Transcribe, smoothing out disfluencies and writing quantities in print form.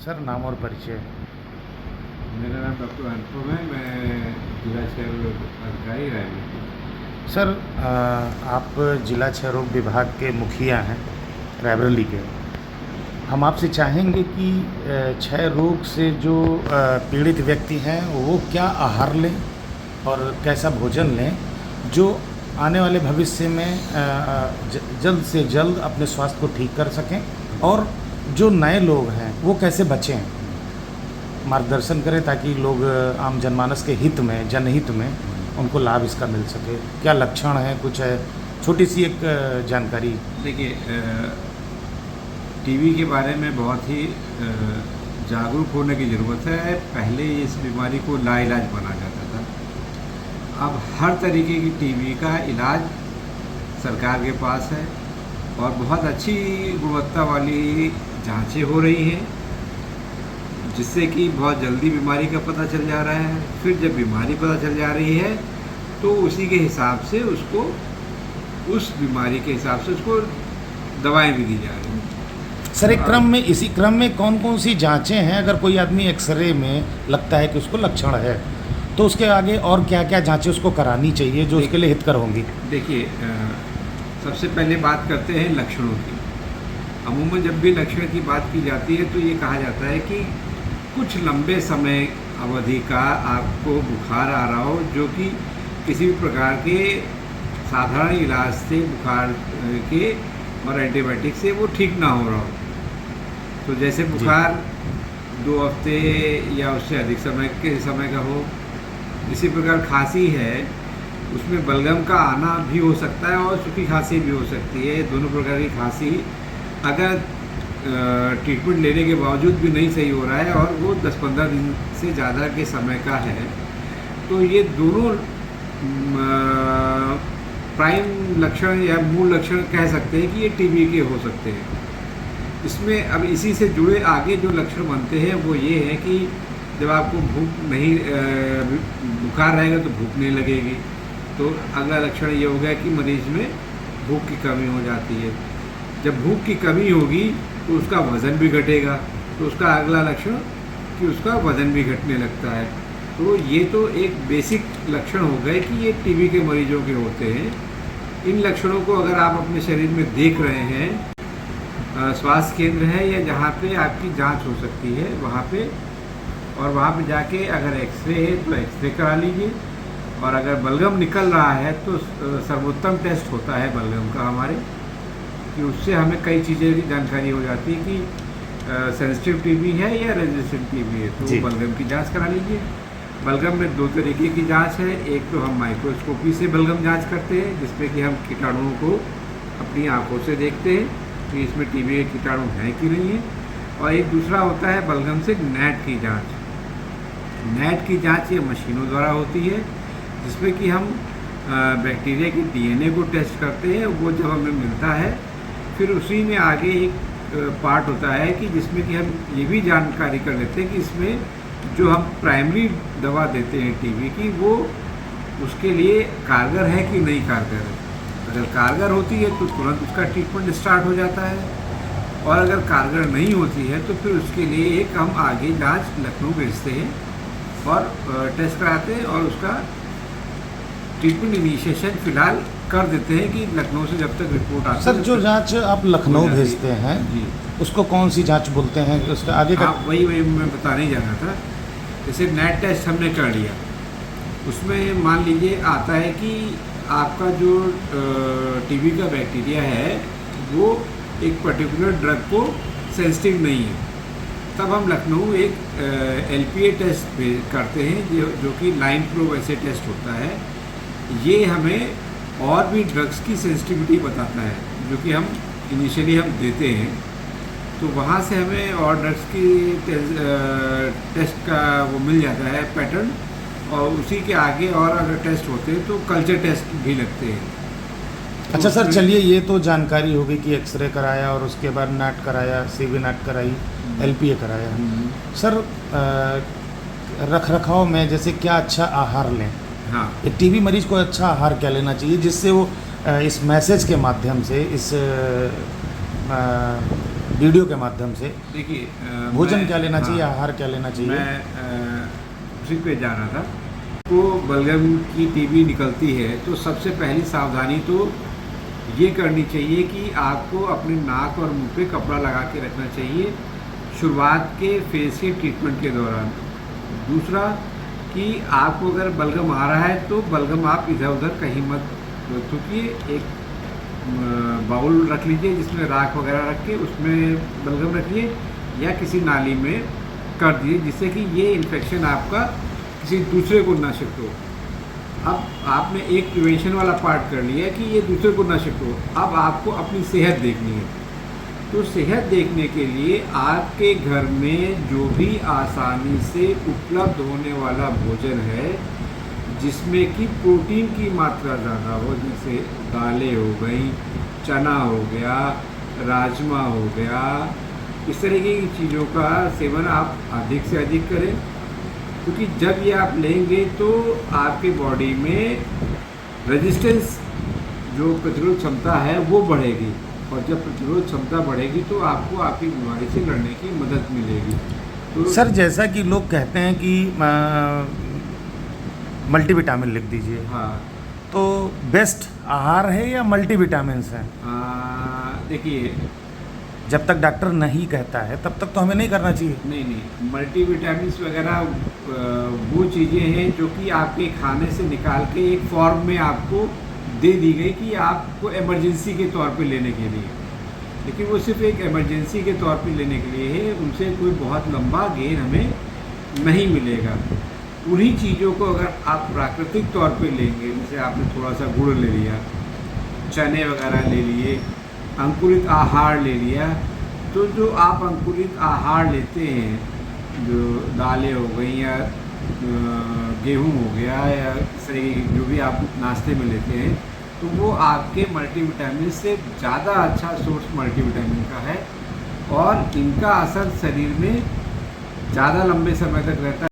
Sir नाम और परिचय। मेरा नाम डॉक्टर अनुपम है। मैं जिला क्षय रोग अधिकारी रायबरेली। सर आप जिला क्षय रोग विभाग के मुखिया हैं रायबरेली के। हम आपसे चाहेंगे कि क्षय रोग से जो पीड़ित व्यक्ति हैं वो क्या आहार लें और कैसा भोजन लें जो आने वाले भविष्य में जल्द से जल्द अपने स्वास्थ्य को ठीक कर सकें, और जो नए लोग हैं वो कैसे बचें, मार्गदर्शन करें ताकि लोग आम जनमानस के हित में, जनहित में उनको लाभ इसका मिल सके। क्या लक्षण है, कुछ है, छोटी सी एक जानकारी। देखिए, टीबी के बारे में बहुत ही जागरूक होने की ज़रूरत है। पहले इस बीमारी को लाइलाज माना जाता था। अब हर तरीके की टीबी का इलाज सरकार के पास है और बहुत अच्छी गुणवत्ता वाली जांचें हो रही हैं, जिससे कि बहुत जल्दी बीमारी का पता चल जा रहा है। फिर जब बीमारी पता चल जा रही है तो उसी के हिसाब से उसको, उस बीमारी के हिसाब से उसको दवाएं भी दी जा रही हैं। सर इसी क्रम में कौन कौन सी जांचें हैं? अगर कोई आदमी एक्सरे में लगता है कि उसको लक्षण है तो उसके आगे और क्या क्या जांचें उसको करानी चाहिए जो उसके लिए हितकर होंगी? देखिए, सबसे पहले बात करते हैं लक्षणों की। अमूमन जब भी लक्षण की बात की जाती है तो ये कहा जाता है कि कुछ लंबे समय अवधि का आपको बुखार आ रहा हो जो कि किसी भी प्रकार के साधारण इलाज से, बुखार के और एंटीबायोटिक से वो ठीक ना हो रहा हो। तो जैसे बुखार 2 हफ्ते या उससे अधिक समय का हो। इसी प्रकार खांसी है, उसमें बलगम का आना भी हो सकता है और सूखी खांसी भी हो सकती है। दोनों प्रकार की खांसी अगर ट्रीटमेंट लेने के बावजूद भी नहीं सही हो रहा है और वो 10-15 दिन से ज़्यादा के समय का है, तो ये दोनों प्राइम लक्षण या मूल लक्षण कह सकते हैं कि ये टीबी के हो सकते हैं। इसमें अब इसी से जुड़े आगे जो लक्षण बनते हैं वो ये है कि जब आपको भूख नहीं, बुखार रहेगा तो भूख नहीं लगेगी, तो अगला लक्षण ये हो गया कि मरीज में भूख की कमी हो जाती है। जब भूख की कमी होगी तो उसका वज़न भी घटेगा, तो उसका अगला लक्षण कि उसका वज़न भी घटने लगता है। तो ये तो एक बेसिक लक्षण हो गए कि ये टीबी के मरीजों के होते हैं। इन लक्षणों को अगर आप अपने शरीर में देख रहे हैं, स्वास्थ्य केंद्र है या जहाँ पे आपकी जांच हो सकती है वहाँ पे, और वहाँ पे जाके अगर एक्सरे है तो एक्सरे करा लीजिए। और अगर बलगम निकल रहा है तो सर्वोत्तम टेस्ट होता है बलगम का हमारे, कि उससे हमें कई चीज़ें की जानकारी हो जाती है कि सेंसिटिव टीबी है या रेजिस्टेंट टीबी है, तो बलगम की जांच करा लीजिए। बलगम में 2 तरीके की जांच है। एक तो हम माइक्रोस्कोपी से बलगम जांच करते हैं, जिसमें कि हम कीटाणुओं को अपनी आंखों से देखते हैं कि इसमें टीबी के कीटाणु हैं कि नहीं है। और एक दूसरा होता है बलगम से नैट की जाँच। नैट की जाँच ये मशीनों द्वारा होती है, जिसमें कि हम बैक्टीरिया की डीएनए को टेस्ट करते हैं। वो जब हमें मिलता है फिर उसी में आगे एक पार्ट होता है कि जिसमें कि हम ये भी जानकारी कर लेते हैं कि इसमें जो हम प्राइमरी दवा देते हैं टीबी की, वो उसके लिए कारगर है कि नहीं कारगर है। अगर कारगर होती है तो तुरंत उसका ट्रीटमेंट स्टार्ट हो जाता है, और अगर कारगर नहीं होती है तो फिर उसके लिए एक हम आगे जांच लखनऊ भेजते हैं और टेस्ट कराते हैं और उसका ट्रीटमेंट इनिशिएशन फिलहाल कर देते हैं कि लखनऊ से जब तक रिपोर्ट आती है। सर जो जांच आप लखनऊ भेजते हैं जी, उसको कौन सी जांच बोलते हैं? उसका आगे का वही मैं बताने ही जाना था। जैसे नेट टेस्ट हमने कर लिया, उसमें मान लीजिए आता है कि आपका जो टीबी का बैक्टीरिया है वो एक पर्टिकुलर ड्रग को सेंसिटिव नहीं है, तब हम लखनऊ एक LPA टेस्ट करते हैं जो कि लाइन प्रोब ऐसे टेस्ट होता है। ये हमें और भी ड्रग्स की सेंसिटिविटी बताता है जो कि हम इनिशियली हम देते हैं। तो वहाँ से हमें और ड्रग्स की टेस्ट का वो मिल जाता है पैटर्न, और उसी के आगे और अगर टेस्ट होते हैं तो कल्चर टेस्ट भी लगते हैं। अच्छा तो सर, चलिए ये तो जानकारी होगी कि एक्सरे कराया और उसके बाद नाट कराया, सीवी नाट कराई, LPA कराया। सर रख रखाव में जैसे क्या अच्छा आहार लें? हाँ, एक टीबी मरीज को अच्छा आहार क्या लेना चाहिए जिससे वो इस मैसेज के माध्यम से, इस वीडियो के माध्यम से। देखिए भोजन क्या लेना चाहिए, हाँ, आहार क्या लेना चाहिए? मैं उसी पे जाना था। तो बलगम की टीबी निकलती है तो सबसे पहली सावधानी तो ये करनी चाहिए कि आपको अपने नाक और मुंह पे कपड़ा लगा के रखना चाहिए शुरुआत के फेशियल ट्रीटमेंट के दौरान। दूसरा कि आपको अगर बलगम आ रहा है तो बलगम आप इधर उधर कहीं मत थूकिए। एक बाउल रख लीजिए जिसमें राख वगैरह रख के उसमें बलगम रखिए या किसी नाली में कर दिए, जिससे कि ये इन्फेक्शन आपका किसी दूसरे को ना शिफ्ट हो। अब आपने एक प्रिवेंशन वाला पार्ट कर लिया कि ये दूसरे को ना शिफ्ट हो। अब आपको अपनी सेहत देखनी है। तो सेहत देखने के लिए आपके घर में जो भी आसानी से उपलब्ध होने वाला भोजन है जिसमें कि प्रोटीन की मात्रा ज़्यादा हो, जैसे दालें हो गई, चना हो गया, राजमा हो गया, इस तरीके की चीज़ों का सेवन आप अधिक से अधिक करें। क्योंकि जब ये आप लेंगे तो आपके बॉडी में रेजिस्टेंस, जो प्रतिरोध क्षमता है वो बढ़ेगी, और जब प्रतिरोध क्षमता बढ़ेगी तो आपको आपकी बीमारी से लड़ने की मदद मिलेगी। तो सर जैसा कि लोग कहते हैं कि मल्टीविटामिन लिख दीजिए, हाँ, तो बेस्ट आहार है या मल्टीविटामिन्स हैं? देखिए, जब तक डॉक्टर नहीं कहता है तब तक तो हमें नहीं करना चाहिए। नहीं, मल्टीविटामिन्स वगैरह वो चीज़ें हैं जो कि आपके खाने से निकाल के एक फॉर्म में आपको दे दी गई कि आपको इमरजेंसी के तौर पे लेने के लिए, लेकिन वो सिर्फ एक इमरजेंसी के तौर पे लेने के लिए है। उनसे कोई बहुत लंबा गेन हमें नहीं मिलेगा। उन्हीं चीज़ों को अगर आप प्राकृतिक तौर पे लेंगे, जैसे आपने थोड़ा सा गुड़ ले लिया, चने वगैरह ले लिए, अंकुरित आहार ले लिया, तो जो आप अंकुरित आहार लेते हैं, जो दालें हो गई या गेहूँ हो गया या इस तरह की जो भी आप नाश्ते में लेते हैं, तो वो आपके मल्टीविटामिन से ज़्यादा अच्छा सोर्स मल्टीविटामिन का है, और इनका असर शरीर में ज़्यादा लंबे समय तक रहता है।